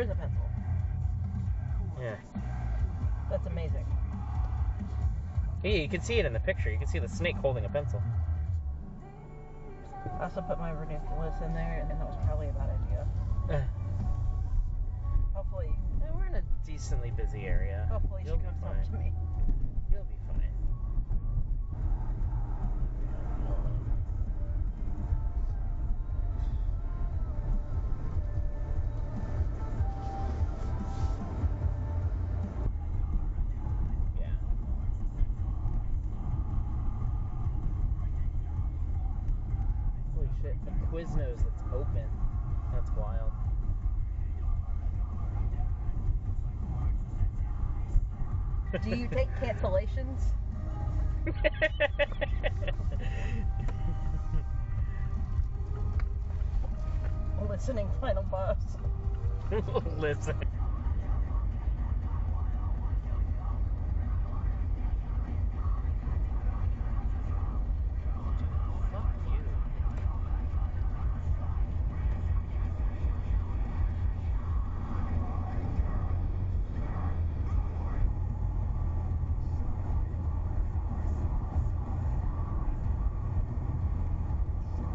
is a pencil. Yeah. That's amazing. Yeah, you can see it in the picture. You can see the snake holding a pencil. I also put my ridiculous in there, and then that was probably a bad idea. Hopefully. We're in a decently busy area. Hopefully she comes up to me. You'll be fine. Yeah. Holy shit, a Quiznos that's open. That's wild. Do you take cancellations? Listening, final boss. Listen. Fuck you.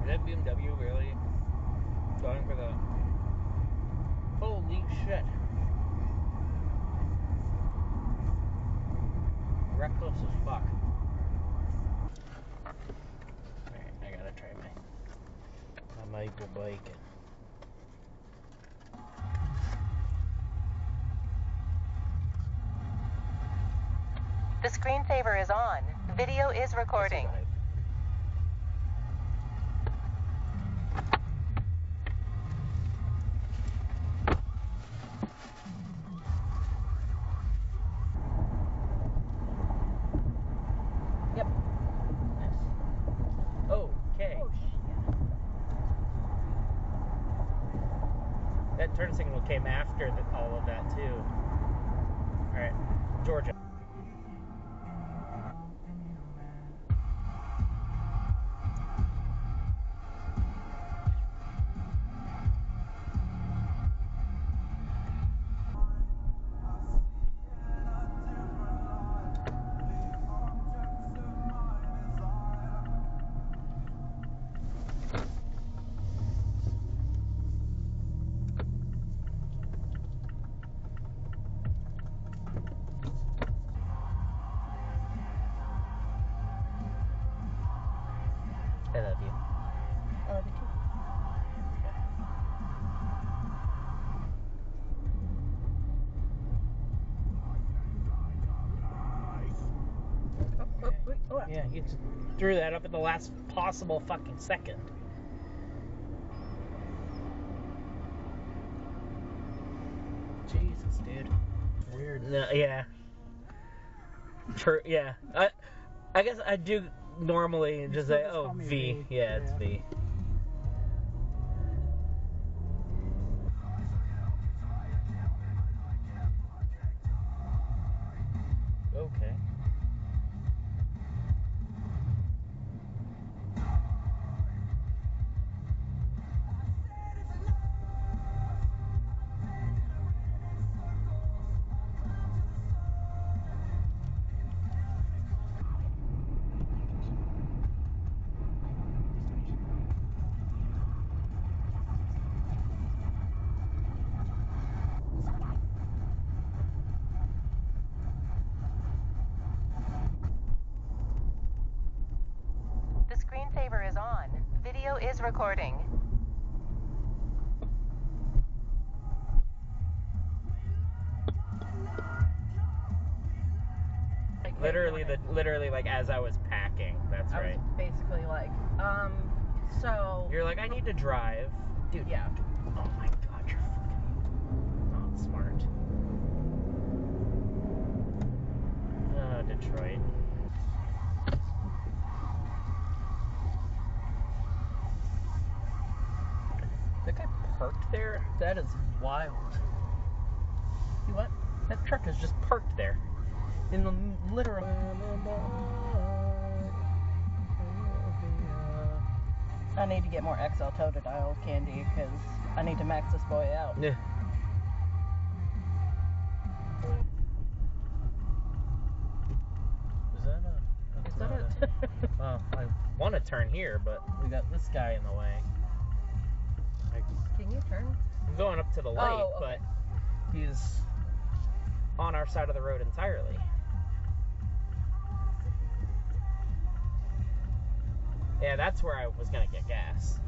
Is that BMW really going for the... Holy shit. Reckless as fuck. Alright, I gotta try my Michael bike. The screensaver is on. Video is recording. Yep. Nice. Okay. Oh, shit. That turn signal came after all of that too. Alright, Georgia. I love you. I love you too. Yeah, you just threw that up at the last possible fucking second. Jesus, dude. Weird. No, yeah. True. Yeah. I guess I do normally just say, "Oh, V." Yeah, it's V. Okay. The screensaver is on. Video is recording. Literally, like as I was packing. That's right. I was basically like, so. You're like, I need to drive, dude. Yeah. Oh my god, you're fucking not smart. Detroit. That guy parked there? That is wild. You what? That truck is just parked there. In the literal. I need to get more XL toe to dial candy because I need to max this boy out. Yeah. want to turn here, but we got this guy in the way. Can you turn? I'm going up to the light, okay. but he's on our side of the road entirely. Yeah, that's where I was gonna get gas.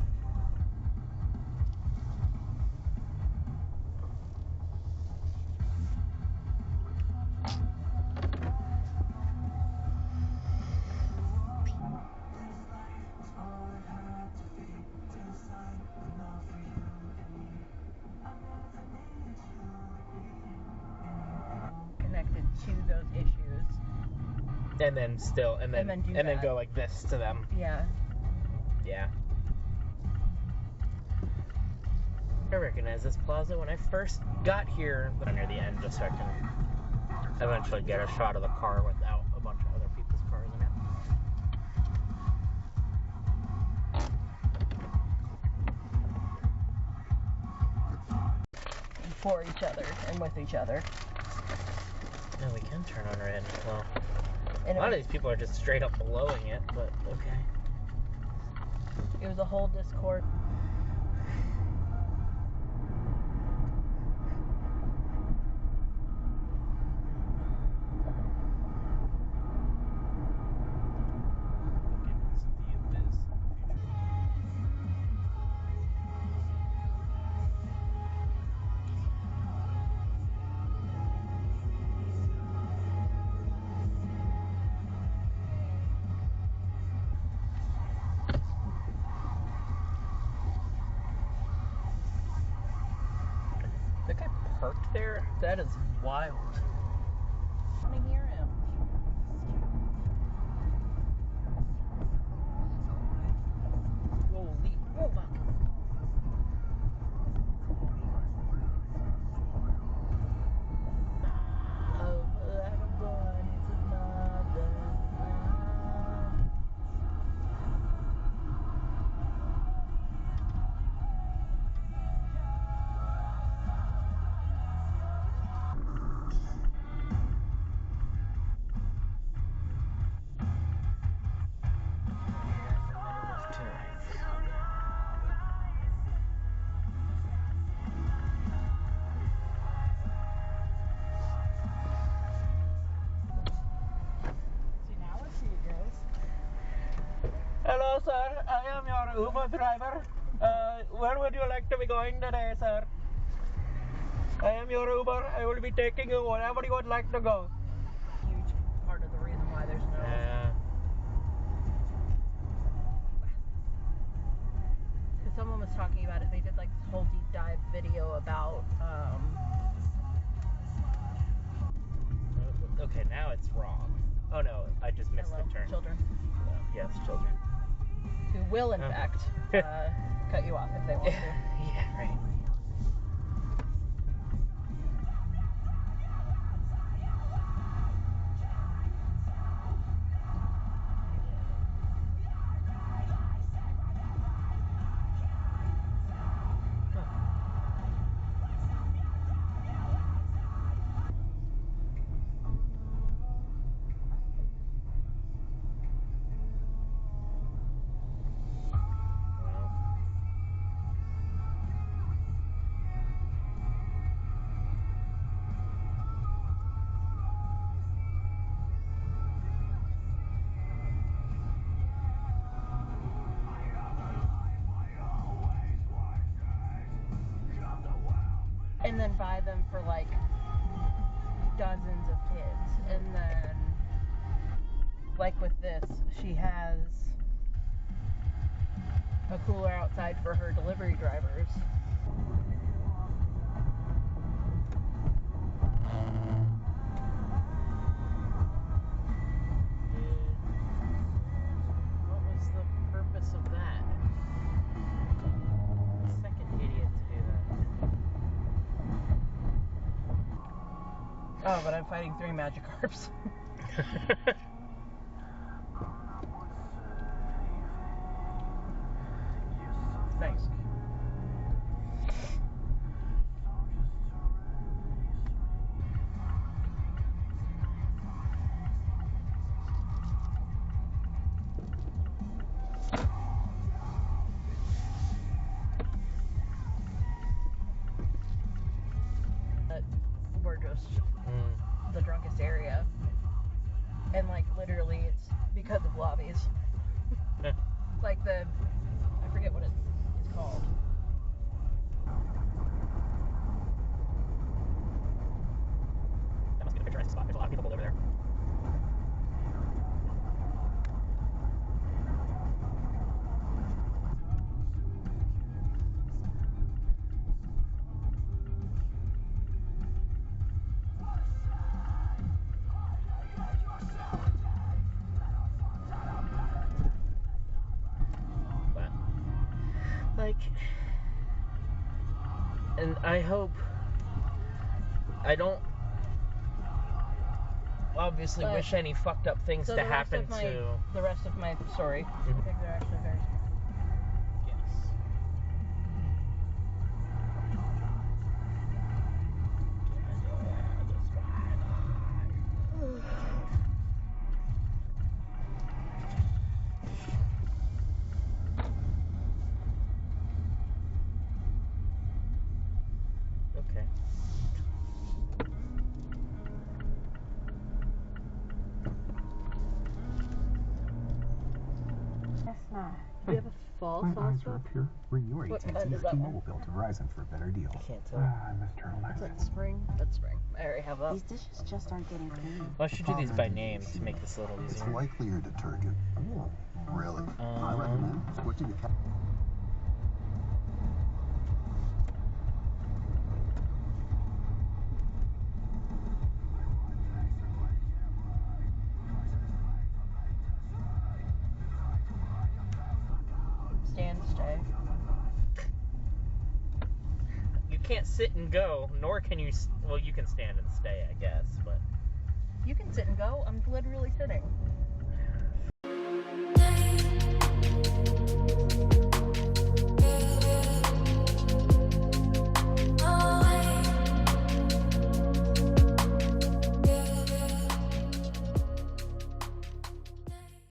Connected to those issues. And then go like this to them. Yeah. Yeah. I recognize this plaza when I first got here. Near the end, just so I can eventually get a shot of the car without a bunch of other people's cars in it. For each other and with each other. No, we can turn on red. Well, and a lot of these people are just straight up blowing it, but okay. It was a whole Discord. That guy parked there? That is wild. I want to hear him. Holy, oh fuck. Hello, sir. I am your Uber driver. Where would you like to be going today, sir? I am your Uber. I will be taking you wherever you would like to go. Huge part of the reason why there's no. Because someone was talking about it. They did like this whole deep dive video about. Okay, now it's wrong. Oh no, I just missed the turn. Children. Yes, children. Who will, in fact, cut you off if they want to. Yeah, right. And then buy them for like dozens of kids. And then, like with this, she has a cooler outside for her delivery drivers. What was the purpose of that? Second idiot to do that. Oh, but I'm fighting 3 Magikarps. Nice. lobbies. Like the, I forget what it's called. That must be the picturesque spot. There's a lot of people over there. Like, and I hope I don't obviously wish any fucked up things to happen to the rest of my story. Mhm. I think they're actually very Okay. Do you have a fall My eyes are up here. Bring your What AT&T kind or is that T-Mobile one? bill to Verizon for a better deal. I can't tell. I miss turtlenecks. That's spring. That's spring. I already have that. These dishes just aren't getting clean. Well, I should do these by name to make this a little It's easier. likely your detergent. Really? I recommend switching to Stand, stay. You can't sit and go, nor can you. Well, you can stand and stay, I guess, but You can sit and go. I'm literally sitting.